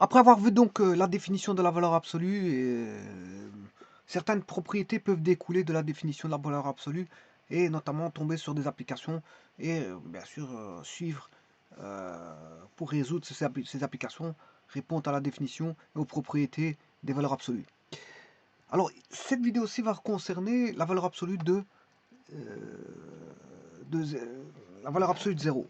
Après avoir vu donc la définition de la valeur absolue, certaines propriétés peuvent découler de la définition de la valeur absolue et notamment tomber sur des applications et bien sûr suivre pour résoudre ces applications, répondre à la définition et aux propriétés des valeurs absolues. Alors cette vidéo-ci va concerner la valeur absolue la valeur absolue de 0.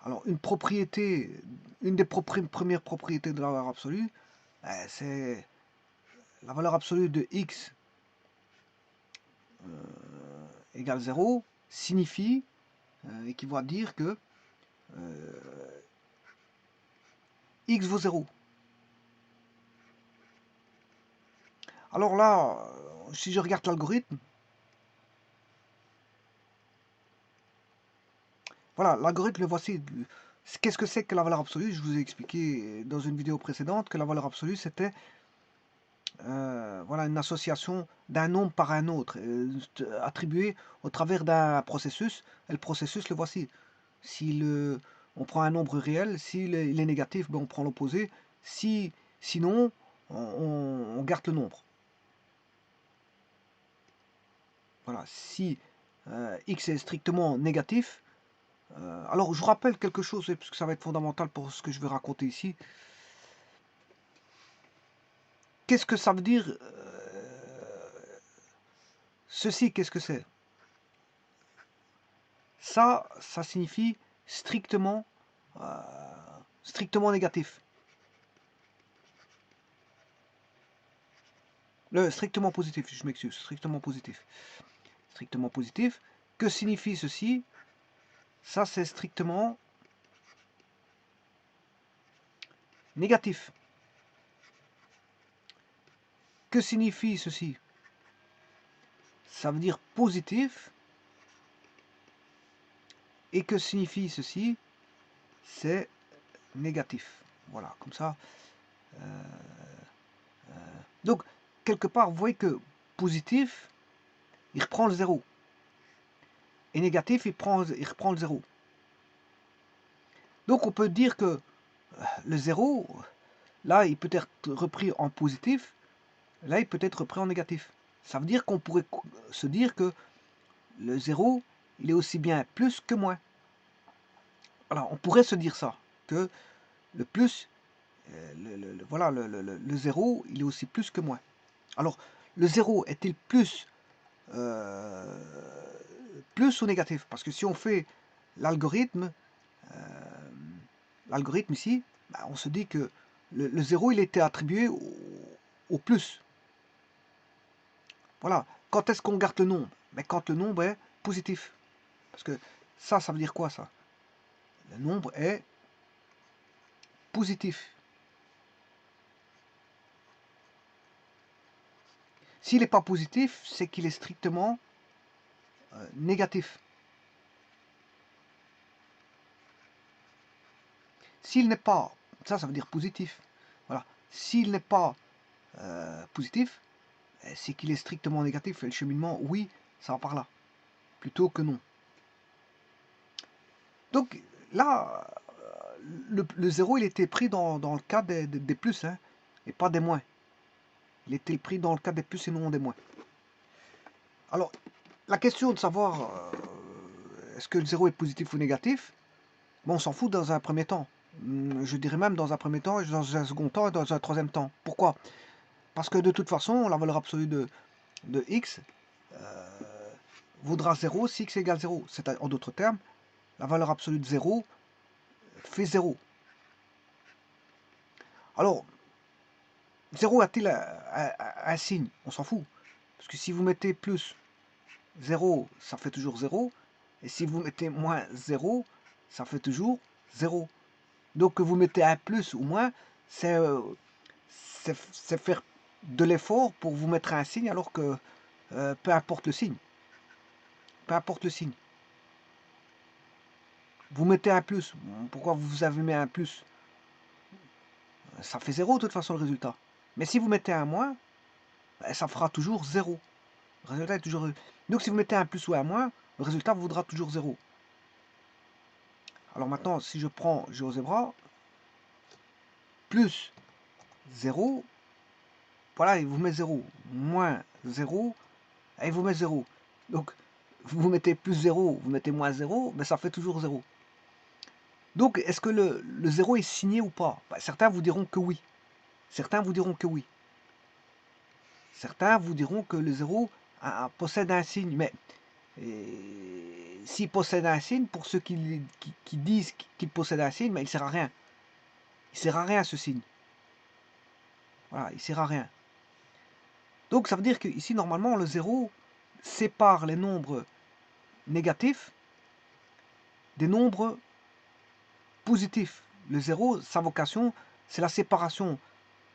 Alors une des premières propriétés de la valeur absolue, c'est la valeur absolue de x égale 0 signifie, équivaut à dire que x vaut 0. Alors là, si je regarde l'algorithme, voilà, l'algorithme, le voici. Qu'est-ce que c'est que la valeur absolue? Je vous ai expliqué dans une vidéo précédente que la valeur absolue, c'était voilà, une association d'un nombre par un autre, attribué au travers d'un processus. Et le processus, le voici. Si on prend un nombre réel, s'il est négatif, ben on prend l'opposé. Sinon, on garde le nombre. Voilà, si x est strictement négatif, alors je vous rappelle quelque chose, parce que ça va être fondamental pour ce que je vais raconter ici. Qu'est-ce que ça veut dire ceci? Qu'est-ce que c'est? Ça signifie strictement négatif. Strictement positif, je m'excuse, strictement positif. Strictement positif. Que signifie ceci? Ça, c'est strictement négatif. Que signifie ceci? Ça veut dire positif. Et que signifie ceci? C'est négatif. Voilà, comme ça. Donc, quelque part, vous voyez que positif, il reprend le 0. Et négatif, il reprend le 0. Donc, on peut dire que le 0, là, il peut être repris en positif. Là, il peut être repris en négatif. Ça veut dire qu'on pourrait se dire que le 0, il est aussi bien plus que moins. Voilà, on pourrait se dire ça, que le plus, voilà, le 0, il est aussi plus que moins. Alors, le 0 est-il plus ou négatif? Parce que si on fait l'algorithme ici, bah, on se dit que le 0, il était attribué au plus. Voilà. Quand est-ce qu'on garde le nombre? Mais quand le nombre est positif. Parce que ça veut dire quoi, ça? Le nombre est positif. S'il n'est pas positif, c'est qu'il est strictement négatif. S'il n'est pas, ça veut dire positif. Voilà. S'il n'est pas positif, c'est qu'il est strictement négatif. Et le cheminement, oui, ça va par là. Plutôt que non. Donc là, le 0, il était pris dans le cas des plus, hein, et pas des moins. Il était pris dans le cas des plus et non des moins. Alors, la question de savoir est-ce que le 0 est positif ou négatif, bon, on s'en fout dans un premier temps. Je dirais même dans un premier temps, dans un second temps et dans un troisième temps. Pourquoi? Parce que de toute façon, la valeur absolue de x vaudra 0 si x égale 0. En d'autres termes, la valeur absolue de 0 fait 0. Alors, 0 a-t-il un signe? On s'en fout. Parce que si vous mettez plus 0, ça fait toujours 0. Et si vous mettez moins 0, ça fait toujours 0. Donc que vous mettez un plus ou moins, c'est faire de l'effort pour vous mettre un signe alors que peu importe le signe. Peu importe le signe. Vous mettez un plus. Pourquoi vous avez mis un plus? Ça fait 0 de toute façon le résultat. Mais si vous mettez un moins, ça fera toujours 0. Le résultat est toujours... Donc si vous mettez un plus ou un moins, le résultat vaudra toujours 0. Alors maintenant, si je prends GeoGebra, plus 0, voilà, il vous met 0, moins 0, et il vous met 0. Donc, vous mettez plus 0, vous mettez moins 0, mais ça fait toujours 0. Donc, est-ce que le 0 est signé ou pas? Ben, certains vous diront que oui. Certains vous diront que oui. Certains vous diront que le 0 possède un signe, mais s'il possède un signe, pour ceux qui disent qu'il possède un signe, mais il ne sert à rien. Il ne sert à rien ce signe. Voilà, il ne sert à rien. Donc ça veut dire qu'ici, normalement, le 0 sépare les nombres négatifs des nombres positifs. Le 0, sa vocation, c'est la séparation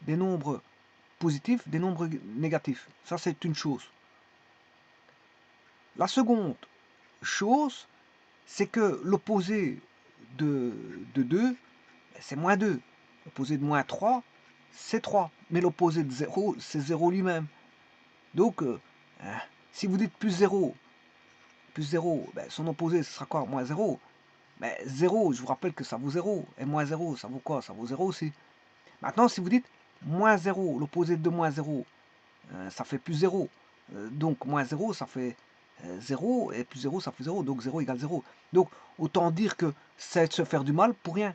des nombres positifs des nombres négatifs. Ça, c'est une chose. La seconde chose, c'est que l'opposé de 2, c'est moins 2. L'opposé de moins 3, c'est 3. Mais l'opposé de 0, c'est 0 lui-même. Donc, si vous dites plus 0, ben, son opposé, ce sera quoi? Moins 0. Mais 0, je vous rappelle que ça vaut 0. Et moins 0, ça vaut quoi? Ça vaut 0 aussi. Maintenant, si vous dites moins 0, l'opposé de moins 0, ça fait plus 0. Donc, moins 0, ça fait 0. Et plus 0, ça fait 0. Donc, 0 égale 0. Donc, autant dire que c'est se faire du mal pour rien.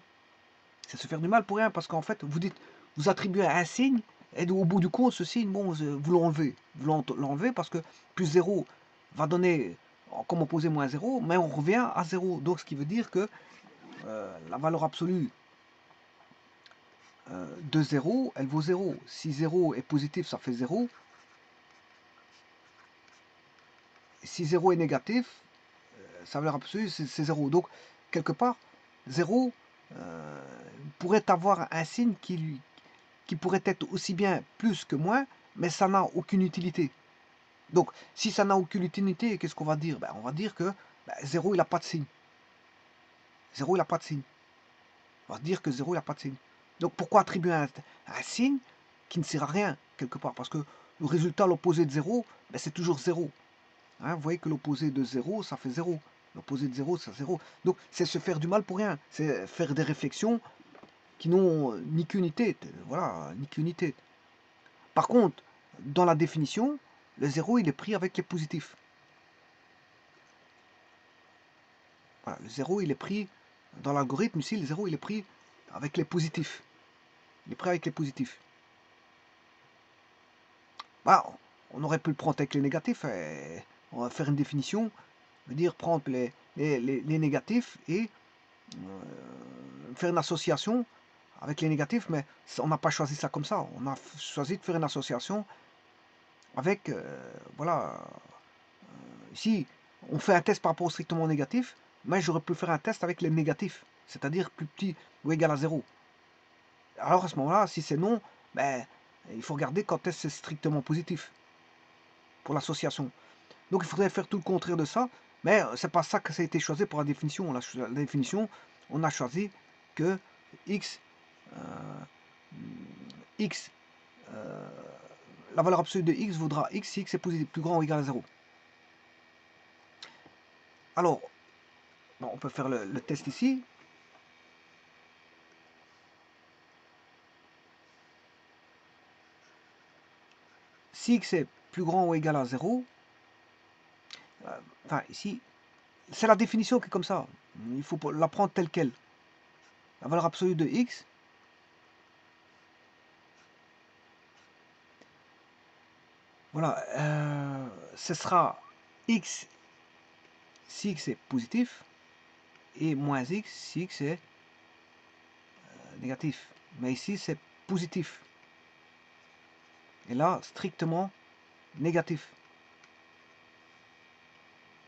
C'est se faire du mal pour rien parce qu'en fait, vous attribuez un signe et au bout du compte, ce signe, bon, vous l'enlevez. Vous l'enlevez parce que plus 0 va donner comme opposé moins 0, mais on revient à 0. Donc, ce qui veut dire que la valeur absolue de 0, elle vaut 0. Si 0 est positif, ça fait 0. Si 0 est négatif, sa valeur absolue, c'est 0. Donc, quelque part, 0 pourrait avoir un signe qui pourrait être aussi bien plus que moins, mais ça n'a aucune utilité. Donc, si ça n'a aucune utilité, qu'est-ce qu'on va dire? Ben, on va dire que 0, il n'a pas de signe. 0, il n'a pas de signe. On va dire que 0, il n'a pas de signe. Donc, pourquoi attribuer un signe qui ne sert à rien, quelque part? Parce que le résultat, l'opposé de 0, ben, c'est toujours 0. Hein, vous voyez que l'opposé de 0, ça fait 0. L'opposé de 0, c'est 0. Donc, c'est se faire du mal pour rien. C'est faire des réflexions qui n'ont ni qu'une tête. Voilà, ni qu'une tête. Par contre, dans la définition, le 0, il est pris avec les positifs. Voilà, le 0, il est pris, dans l'algorithme ici, le 0, il est pris avec les positifs. Il est pris avec les positifs. Voilà, on aurait pu le prendre avec les négatifs. On va faire une définition, dire prendre les négatifs et faire une association avec les négatifs, mais on n'a pas choisi ça comme ça. On a choisi de faire une association avec, voilà, ici, on fait un test par rapport au strictement négatif, mais j'aurais pu faire un test avec les négatifs, c'est-à-dire plus petit ou égal à 0. Alors à ce moment-là, si c'est non, ben, il faut regarder quand est-ce que c'est strictement positif pour l'association. Donc il faudrait faire tout le contraire de ça, mais c'est pas ça que ça a été choisi pour la définition. La définition, on a choisi que x, x la valeur absolue de x vaudra x si x est positif, plus grand ou égal à 0. Alors, bon, on peut faire le test ici. Si x est plus grand ou égal à 0, enfin ici, c'est la définition qui est comme ça. Il faut la prendre telle qu'elle. La valeur absolue de x, voilà, ce sera x si x est positif et moins x si x est négatif. Mais ici, c'est positif. Et là, strictement négatif.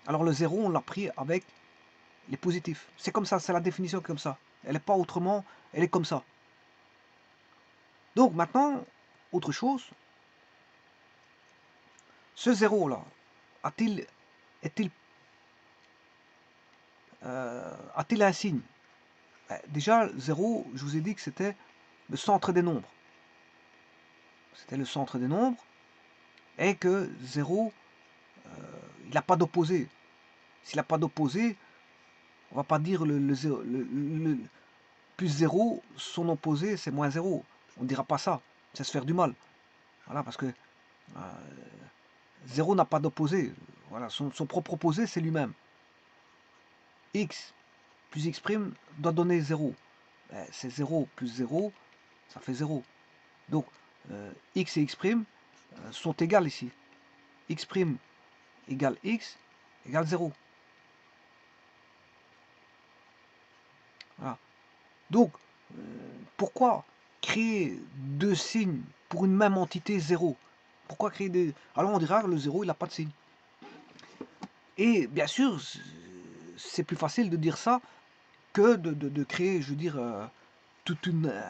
Alors le 0, on l'a pris avec les positifs. C'est comme ça, c'est la définition comme ça. Elle n'est pas autrement, elle est comme ça. Donc maintenant, autre chose, ce 0 là, a-t-il un signe? Déjà, 0, je vous ai dit que c'était le centre des nombres. C'était le centre des nombres, et que 0, il n'a pas d'opposé. S'il n'a pas d'opposé, on va pas dire le plus 0, son opposé, c'est moins 0. On ne dira pas ça, c'est se faire du mal. Voilà, parce que 0 n'a pas d'opposé. Voilà, son propre opposé, c'est lui-même. X plus x' doit donner 0. C'est 0 plus 0, ça fait 0. Donc, x et x' sont égales ici. X' égale x égale 0. Voilà. Donc, pourquoi créer deux signes pour une même entité 0? Pourquoi créer des... Alors on dira que le 0, il n'a pas de signe. Et bien sûr, c'est plus facile de dire ça que de créer, je veux dire, tout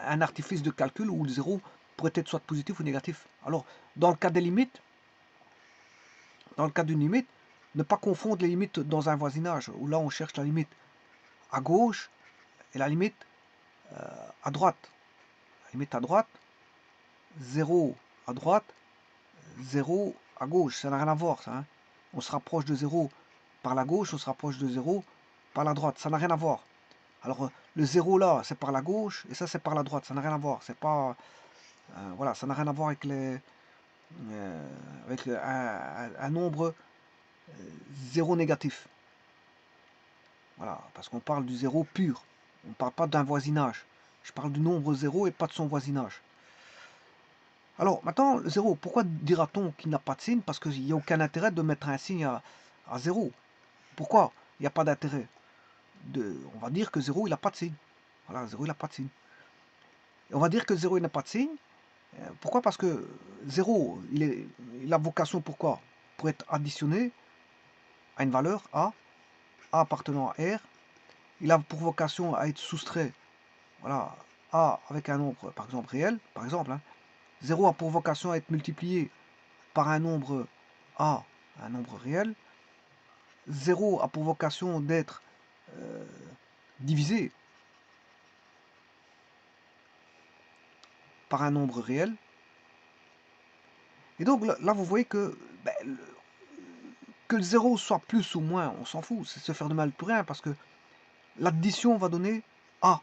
un artifice de calcul où le 0 pourrait être soit positif ou négatif. Alors, dans le cas des limites, dans le cas d'une limite, ne pas confondre les limites dans un voisinage, où là on cherche la limite à gauche et la limite à droite. La limite à droite, 0 à droite, 0 à gauche. Ça n'a rien à voir, ça. Hein. On se rapproche de 0 par la gauche, on se rapproche de 0 par la droite. Ça n'a rien à voir. Alors, le 0 là, c'est par la gauche, et ça, c'est par la droite. Ça n'a rien à voir. C'est pas... voilà, ça n'a rien à voir avec un nombre 0 négatif. Voilà, parce qu'on parle du 0 pur. On ne parle pas d'un voisinage. Je parle du nombre 0 et pas de son voisinage. Alors, maintenant, le 0, pourquoi dira-t-on qu'il n'a pas de signe? Parce qu'il n'y a aucun intérêt de mettre un signe à 0. Pourquoi il n'y a pas d'intérêt? On va dire que 0, il n'a pas de signe. Voilà, 0, il n'a pas de signe. Et on va dire que 0, il n'a pas de signe. Pourquoi? Parce que 0, il a vocation pourquoi? Pour être additionné à une valeur A appartenant à R. Il a pour vocation à être soustrait, voilà, A avec un nombre, par exemple, réel, par exemple. Hein. 0 a pour vocation à être multiplié par un nombre A, un nombre réel. 0 a pour vocation d'être divisé par un nombre réel. Et donc là vous voyez que le 0 soit plus ou moins, on s'en fout, c'est se faire de mal pour rien, parce que l'addition va donner A.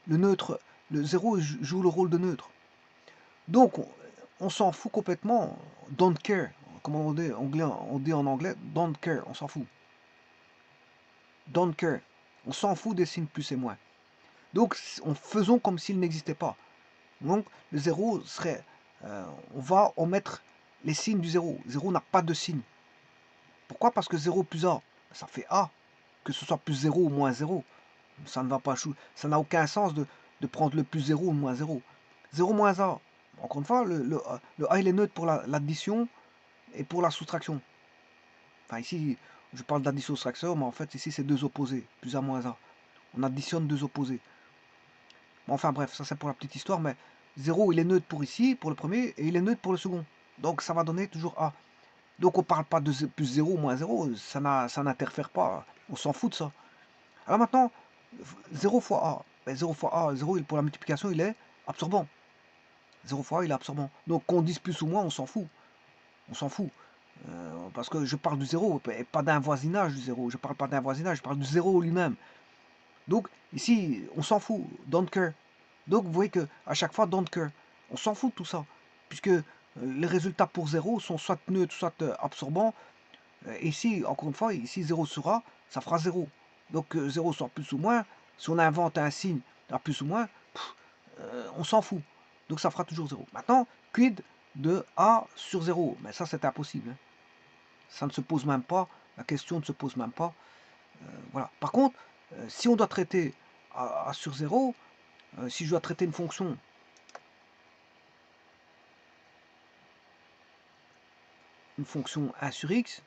Le neutre, le 0 joue le rôle de neutre. Donc on s'en fout complètement, don't care, comme on dit en anglais, don't care, on s'en fout. Don't care, on s'en fout des signes plus et moins. Donc faisons comme s'il n'existait pas. Donc le 0 serait, on va omettre les signes du 0. 0 n'a pas de signe. Pourquoi? Parce que 0 plus A, ça fait A. Que ce soit plus 0 ou moins 0. Ça ne va pas, ça n'a aucun sens de prendre le plus 0 ou le moins 0. 0 moins A. Encore une fois, le A il est neutre pour l'addition et pour la soustraction. Enfin ici, je parle d'addition-soustraction, mais en fait ici c'est deux opposés, plus A moins A. On additionne deux opposés. Bon, enfin bref, ça c'est pour la petite histoire, mais 0 il est neutre pour ici, pour le premier, et il est neutre pour le second. Donc ça va donner toujours A. Donc on ne parle pas de plus 0 ou moins 0, ça n'interfère pas, on s'en fout de ça. Alors maintenant, 0 fois A, ben 0 fois A, 0 pour la multiplication il est absorbant. 0 fois A il est absorbant. Donc qu'on dise plus ou moins, on s'en fout. On s'en fout. Parce que je parle du 0, et pas d'un voisinage du 0. Je parle pas d'un voisinage, je parle du 0 lui-même. Donc ici, on s'en fout, don't care. Donc vous voyez que à chaque fois, don't care. On s'en fout de tout ça. Puisque les résultats pour 0 sont soit neutres, soit absorbants. Et ici, encore une fois, ici 0 sur A, ça fera 0. Donc 0 soit plus ou moins, si on invente un signe à plus ou moins, on s'en fout. Donc ça fera toujours 0. Maintenant, quid de A sur 0? Mais ça, c'est impossible. Hein. Ça ne se pose même pas. La question ne se pose même pas. Voilà. Par contre, si on doit traiter A sur 0, si je dois traiter une fonction A sur x,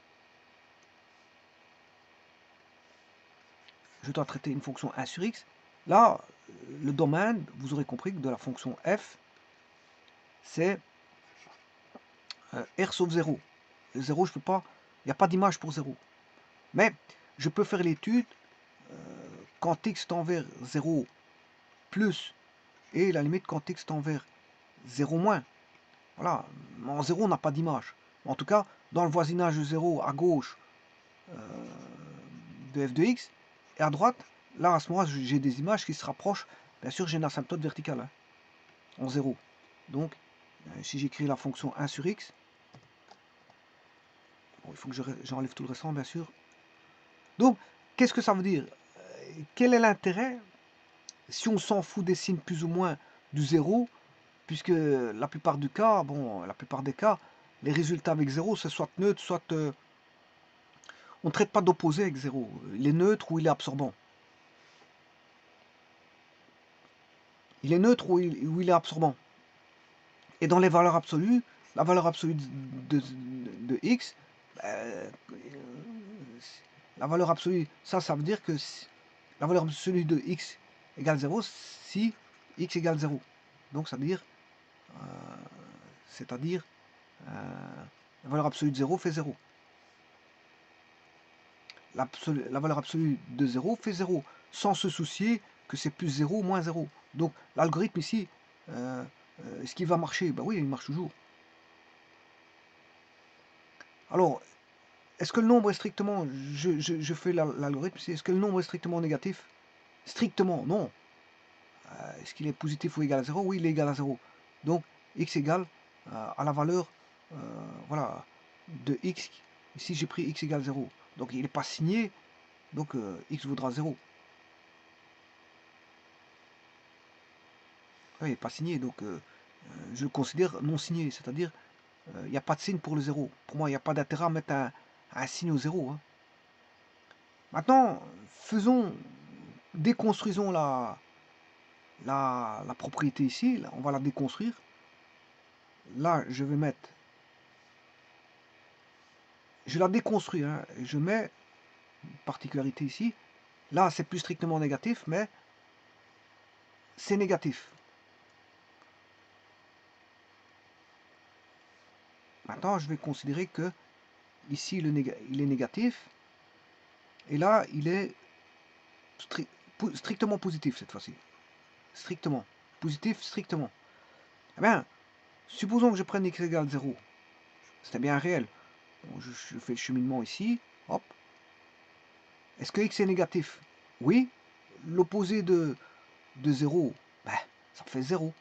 je dois traiter une fonction 1 sur x. Là, le domaine, vous aurez compris que de la fonction f, c'est r sauf 0. Le 0, je peux pas, il n'y a pas d'image pour 0. Mais je peux faire l'étude quand x tend vers 0 plus et la limite quand x tend vers 0 moins. Voilà, en 0, on n'a pas d'image. En tout cas, dans le voisinage de 0 à gauche de f de x, et à droite, là, à ce moment-là, j'ai des images qui se rapprochent bien sûr j'ai une asymptote verticale, hein, en 0. Donc, si j'écris la fonction 1 sur x, bon, il faut que j'enlève tout le restant, bien sûr. Donc, qu'est-ce que ça veut dire? Quel est l'intérêt, si on s'en fout des signes plus ou moins du 0, puisque la plupart du cas, bon, la plupart des cas, les résultats avec 0, c'est soit neutre, soit... on ne traite pas d'opposé avec 0. Il est neutre ou il est absorbant. Il est neutre ou il est absorbant. Et dans les valeurs absolues, la valeur absolue de x, la valeur absolue, ça veut dire que la valeur absolue de x égale 0 si x égale 0. Donc ça veut dire, c'est-à-dire, la valeur absolue de 0 fait 0. La valeur absolue de 0 fait 0, sans se soucier que c'est plus 0 ou moins 0. Donc l'algorithme ici, est-ce qu'il va marcher? Ben oui, il marche toujours. Alors, est-ce que le nombre est strictement, je fais l'algorithme, est-ce que le nombre est strictement négatif? Strictement, non. Est-ce qu'il est positif ou égal à 0? Oui, il est égal à 0. Donc, x égale à la valeur, voilà, de x. Ici, j'ai pris x égale 0. Donc, il n'est pas signé, donc x vaudra 0. Oui, il n'est pas signé, donc je le considère non signé, c'est-à-dire il n'y a pas de signe pour le 0. Pour moi, il n'y a pas d'intérêt à mettre un signe au 0. Hein. Maintenant, déconstruisons la propriété ici, là, on va la déconstruire. Là, je la déconstruis, hein, et je mets une particularité ici. Là, c'est plus strictement négatif, mais c'est négatif. Maintenant, je vais considérer que ici, il est négatif, et là, il est strictement positif cette fois-ci. Strictement. Positif, strictement. Eh bien, supposons que je prenne x égale 0. C'était bien réel. Bon, je fais le cheminement ici. Hop. Est-ce que x est négatif? Oui. L'opposé de 0, ben, ça fait 0.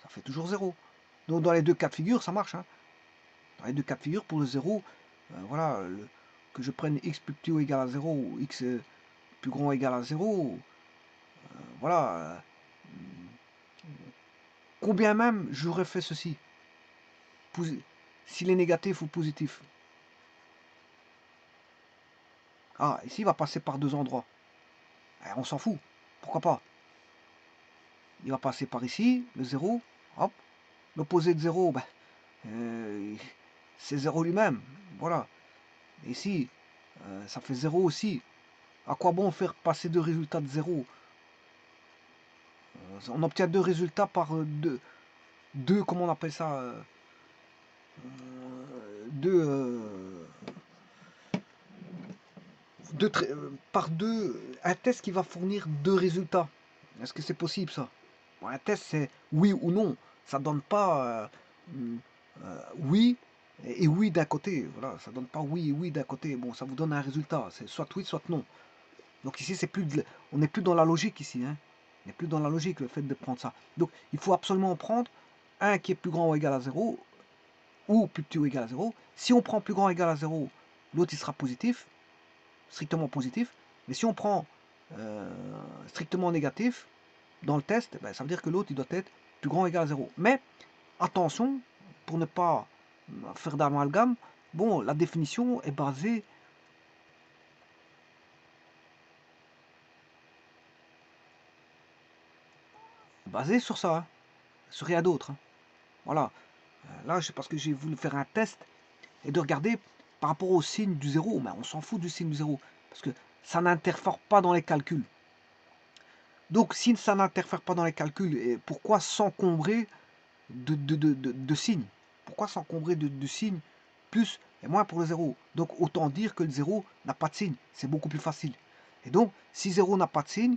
Ça fait toujours 0. Donc dans les deux cas de figure, ça marche. Hein. Dans les deux cas de figure, pour le 0, voilà, que je prenne x plus petit ou égal à 0 ou x plus grand ou égal à 0, voilà. Combien même j'aurais fait ceci? S'il est négatif ou positif. Ah, ici, il va passer par deux endroits. On s'en fout. Pourquoi pas? Il va passer par ici, le 0. Hop. L'opposé de 0, ben, c'est 0 lui-même. Voilà. Et ici, ça fait 0 aussi. À quoi bon faire passer deux résultats de 0? On obtient deux résultats par deux, comment on appelle ça? Deux, par deux, un test qui va fournir deux résultats. Est-ce que c'est possible ça? Bon, un test c'est oui ou non. Ça donne pas oui et oui d'un côté. Voilà, ça donne pas oui et oui d'un côté. Bon, ça vous donne un résultat. C'est soit oui, soit non. Donc ici, on n'est plus dans la logique ici. Hein. On n'est plus dans la logique le fait de prendre ça. Donc il faut absolument prendre un qui est plus grand ou égal à 0 ou plus petit ou égal à 0. Si on prend plus grand ou égal à 0, l'autre il sera positif, strictement positif. Mais si on prend strictement négatif dans le test, ben, ça veut dire que l'autre il doit être plus grand ou égal à 0. Mais attention, pour ne pas faire d'amalgame, bon, la définition est basée sur ça, hein, sur rien d'autre. Hein. Voilà. Là, c'est parce que j'ai voulu faire un test et de regarder par rapport au signe du 0. Mais on s'en fout du signe du 0 parce que ça n'interfère pas dans les calculs. Donc, si ça n'interfère pas dans les calculs, pourquoi s'encombrer de signes? Pourquoi s'encombrer de signes plus et moins pour le 0? Donc, autant dire que le 0 n'a pas de signe. C'est beaucoup plus facile. Et donc, si 0 n'a pas de signe,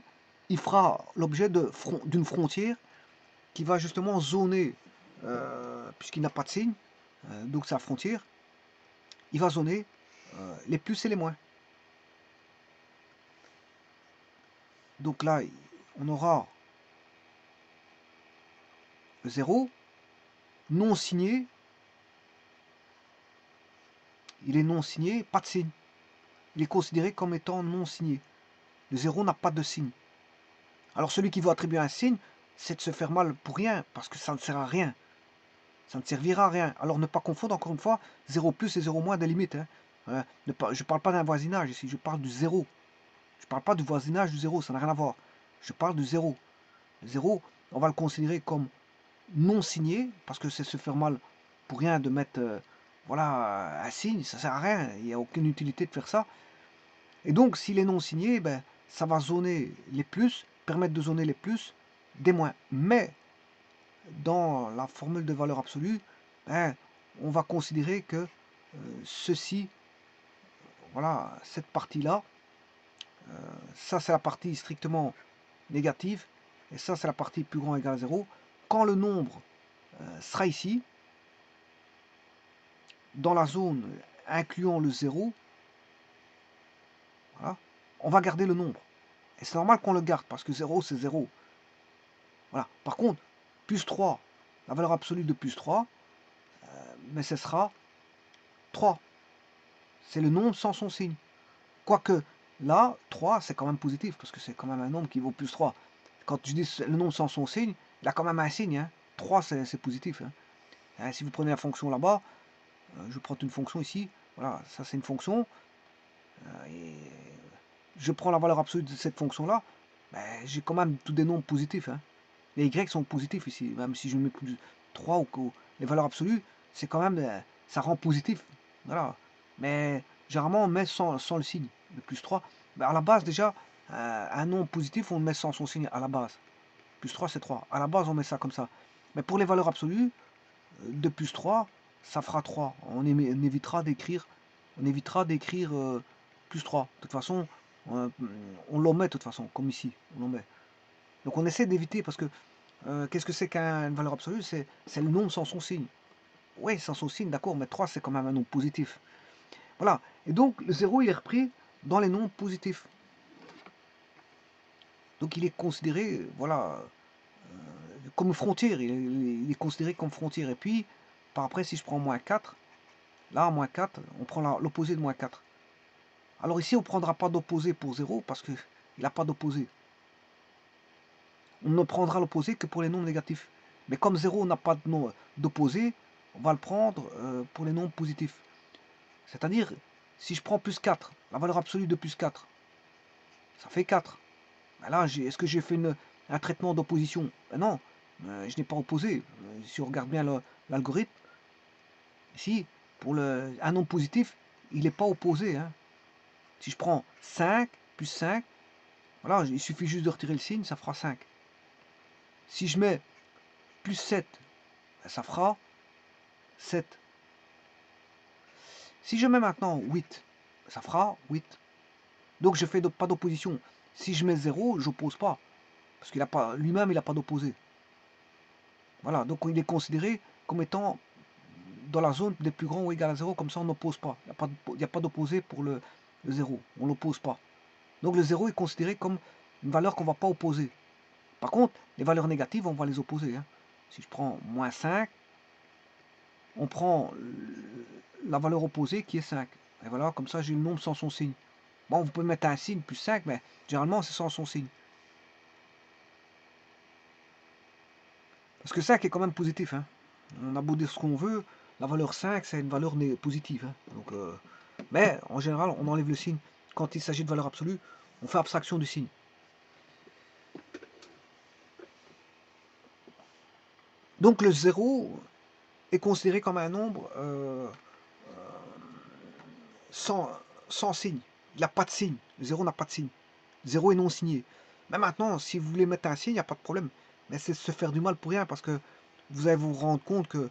il fera l'objet d'une frontière qui va justement zoner, puisqu'il n'a pas de signe, donc sa frontière, il va zoner les plus et les moins. Donc là, on aura le 0, non signé, il est non signé, pas de signe. Il est considéré comme étant non signé. Le 0 n'a pas de signe. Alors celui qui veut attribuer un signe, c'est de se faire mal pour rien, parce que ça ne sert à rien. Ça ne servira à rien. Alors ne pas confondre encore une fois 0 plus et 0 moins des limites. Hein. Je ne parle pas d'un voisinage ici, je parle du 0. Je ne parle pas du voisinage du 0, ça n'a rien à voir. Je parle du 0. Le 0, on va le considérer comme non signé, parce que c'est se faire mal pour rien de mettre voilà, un signe, ça ne sert à rien, il n'y a aucune utilité de faire ça. Et donc s'il est non signé, ben, ça va zoner les plus, permettre de zoner les plus des moins. Mais dans la formule de valeur absolue, ben, on va considérer que ceci, voilà, cette partie-là, ça c'est la partie strictement négative, et ça c'est la partie plus grand égale à 0. Quand le nombre sera ici, dans la zone incluant le 0, voilà, on va garder le nombre. Et c'est normal qu'on le garde, parce que 0 c'est 0. Voilà. Par contre, plus 3, la valeur absolue de plus 3, mais ce sera 3. C'est le nombre sans son signe. Quoique, là, 3, c'est quand même positif, parce que c'est quand même un nombre qui vaut plus 3. Quand je dis le nombre sans son signe, il a quand même un signe. Hein. 3, c'est positif. Hein. Si vous prenez la fonction là-bas, je prends une fonction ici, voilà, ça c'est une fonction, et je prends la valeur absolue de cette fonction-là, ben, j'ai quand même tous des nombres positifs. Hein. Les y sont positifs ici, même si je mets plus 3 ou les valeurs absolues, c'est quand même, ça rend positif. Voilà. Mais généralement, on met sans le signe, le plus 3. Ben, à la base, déjà, un nombre positif, on le met sans son signe à la base. Plus 3, c'est 3. À la base, on met ça comme ça. Mais pour les valeurs absolues, de plus 3, ça fera 3. On évitera d'écrire plus 3. De toute façon, on l'omet de toute façon, comme ici. On l'omet. Donc on essaie d'éviter parce que qu'est-ce que c'est qu'une valeur absolue? C'est le nombre sans son signe. Oui, sans son signe, d'accord, mais 3 c'est quand même un nombre positif. Voilà. Et donc le 0 il est repris dans les nombres positifs. Donc il est considéré, voilà, comme frontière. Il est considéré comme frontière. Et puis, par après, si je prends moins 4, là, moins 4, on prend l'opposé de moins 4. Alors ici, on ne prendra pas d'opposé pour 0 parce qu'il n'a pas d'opposé. On ne prendra l'opposé que pour les nombres négatifs. Mais comme 0 n'a pas d'opposé, on va le prendre pour les nombres positifs. C'est-à-dire, si je prends plus 4, la valeur absolue de plus 4, ça fait 4. Ben là, est-ce que j'ai fait un traitement d'opposition? Ben non, je n'ai pas opposé. Si on regarde bien l'algorithme, ici, pour un nombre positif, il n'est pas opposé. Hein. Si je prends 5 plus 5, voilà, il suffit juste de retirer le signe, ça fera 5. Si je mets plus 7, ben ça fera 7. Si je mets maintenant 8, ça fera 8. Donc je ne fais pas d'opposition. Si je mets 0, je n'oppose pas. Parce qu'il lui-même, il n'a pas d'opposé. Voilà, donc il est considéré comme étant dans la zone des plus grands ou égal à 0, comme ça on n'oppose pas. Il n'y a pas d'opposé pour le 0. On ne l'oppose pas. Donc le 0 est considéré comme une valeur qu'on ne va pas opposer. Par contre, les valeurs négatives, on va les opposer. Hein. Si je prends moins 5, on prend la valeur opposée qui est 5. Et voilà, comme ça j'ai le nombre sans son signe. Bon, vous pouvez mettre un signe plus 5, mais généralement c'est sans son signe. Parce que 5 est quand même positif. Hein. On a beau dire ce qu'on veut, la valeur 5 c'est une valeur positive. Hein. Donc, mais en général, on enlève le signe. Quand il s'agit de valeur absolue, on fait abstraction du signe. Donc le 0 est considéré comme un nombre sans signe. Il n'a pas de signe. Le 0 n'a pas de signe. 0 est non signé. Mais maintenant, si vous voulez mettre un signe, il n'y a pas de problème. Mais c'est se faire du mal pour rien parce que vous allez vous rendre compte que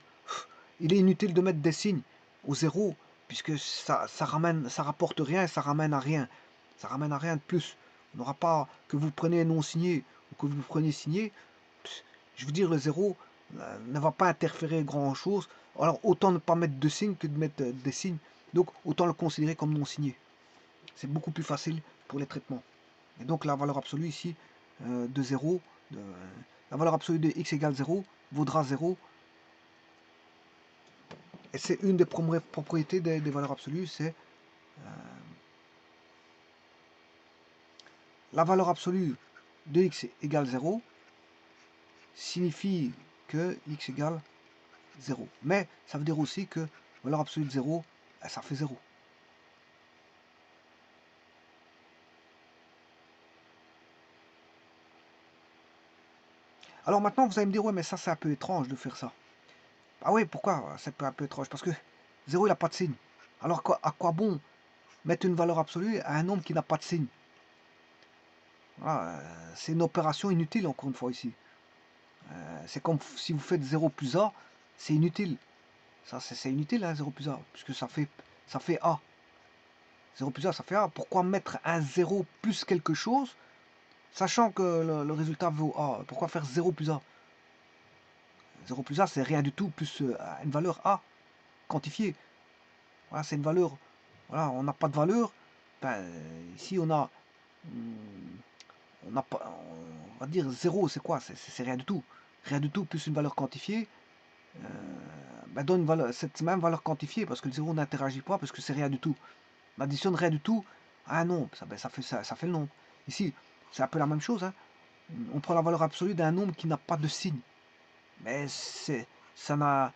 il est inutile de mettre des signes au 0 puisque ça rapporte rien, ça ramène à rien. Ça ramène à rien de plus. On n'aura pas que vous preniez non signé ou que vous preniez signé. Je veux dire, le 0 ne va pas interférer grand chose. Alors autant ne pas mettre de signes que de mettre des signes. Donc autant le considérer comme non signé. C'est beaucoup plus facile pour les traitements. Et donc la valeur absolue ici de 0, la valeur absolue de x égale 0, vaudra 0. Et c'est une des propriétés des valeurs absolues, c'est la valeur absolue de x égale 0 signifie que x égale 0. Mais ça veut dire aussi que valeur absolue de 0, ça fait 0. Alors maintenant, vous allez me dire, ouais, mais ça, c'est un peu étrange de faire ça. Ah oui, pourquoi c'est un peu étrange? Parce que 0, il n'a pas de signe. Alors, à quoi bon mettre une valeur absolue à un nombre qui n'a pas de signe? Voilà, c'est une opération inutile, encore une fois, ici. C'est comme si vous faites 0 plus A, c'est inutile. Ça, c'est inutile, hein, 0 plus A, puisque ça fait A. 0 plus A, ça fait A. Pourquoi mettre un 0 plus quelque chose, sachant que le résultat vaut A? Pourquoi faire 0 plus A? 0 plus A, c'est rien du tout, plus une valeur A quantifiée. Voilà, c'est une valeur. Voilà, on n'a pas de valeur. Ben, ici, on a pas, on va dire 0, c'est quoi? C'est rien du tout. Rien du tout, plus une valeur quantifiée. Ben, donne une valeur, cette même valeur quantifiée, parce que le 0 n'interagit pas, parce que c'est rien du tout. On additionne rien du tout à un nombre. Ça fait le nombre. Ici, c'est un peu la même chose. Hein. On prend la valeur absolue d'un nombre qui n'a pas de signe. Mais ça n'a,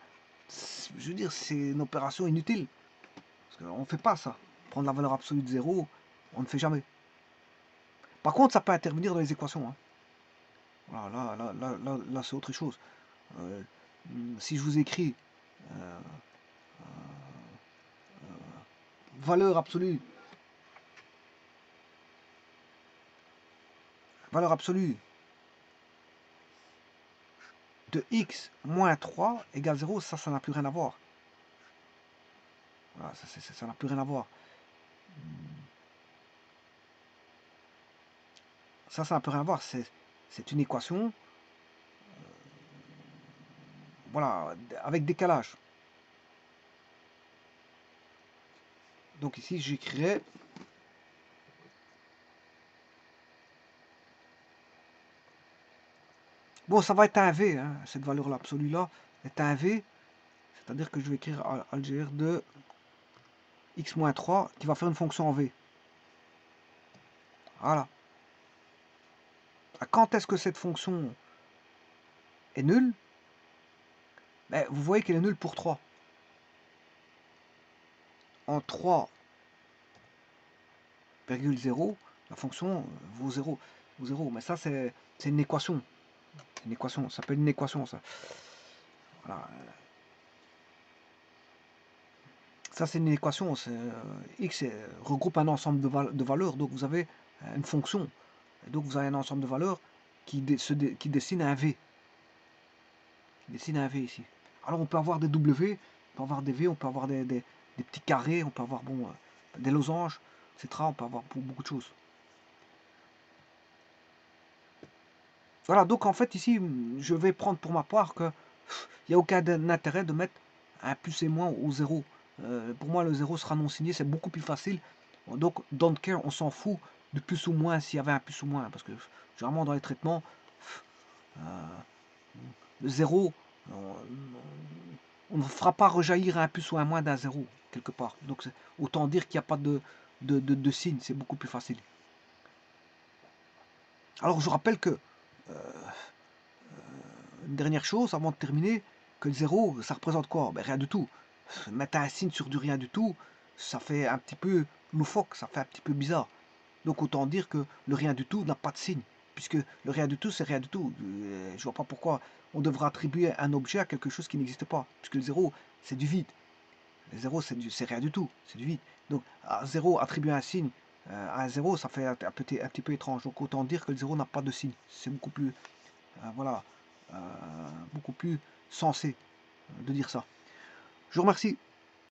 je veux dire, c'est une opération inutile. Parce qu'on ne fait pas ça. Prendre la valeur absolue de 0, on ne fait jamais. Par contre, ça peut intervenir dans les équations. Hein. Voilà, là c'est autre chose. Si je vous écris valeur absolue de x moins 3 égale 0, ça n'a plus rien à voir. Voilà, ça n'a plus rien à voir. Ça n'a plus rien à voir. C'est une équation, voilà, avec décalage. Donc ici, j'écrirai bon, ça va être un V, hein, cette valeur-là absolue-là est un V, c'est-à-dire que je vais écrire algèbre de x-3 qui va faire une fonction en V. Voilà. Quand est-ce que cette fonction est nulle? Ben, vous voyez qu'elle est nulle pour 3. En 3,0, la fonction vaut 0. Mais ça, c'est une équation. Une équation, ça s'appelle une équation, ça. Voilà. Ça, c'est une équation. X regroupe un ensemble de valeurs. Donc, vous avez une fonction. Et donc, vous avez un ensemble de valeurs qui dessine un V. Qui dessine un V ici. Alors, on peut avoir des W, on peut avoir des V, on peut avoir des petits carrés, on peut avoir des losanges, etc. On peut avoir beaucoup de choses. Voilà, donc en fait, ici, je vais prendre pour ma part que il n'y a aucun intérêt de mettre un plus et moins au 0. Pour moi, le 0 sera non signé, c'est beaucoup plus facile. Donc, don't care, on s'en fout de plus ou moins s'il y avait un plus ou moins. Parce que généralement, dans les traitements, le 0, on ne fera pas rejaillir un plus ou un moins d'un 0, quelque part. Donc, autant dire qu'il n'y a pas de signe, c'est beaucoup plus facile. Alors, je rappelle que une dernière chose avant de terminer, que le 0, ça représente quoi? Ben, rien du tout. Mettre un signe sur du rien du tout, ça fait un petit peu loufoque, ça fait un petit peu bizarre. Donc autant dire que le rien du tout n'a pas de signe, puisque le rien du tout, c'est rien du tout. Je vois pas pourquoi on devrait attribuer un objet à quelque chose qui n'existe pas, puisque le 0, c'est du vide. Le 0, c'est rien du tout, c'est du vide. Donc à 0, attribuer un signe à un 0, ça fait un petit peu étrange. Donc autant dire que le 0 n'a pas de signe. C'est beaucoup plus... voilà, beaucoup plus sensé de dire ça. Je vous remercie.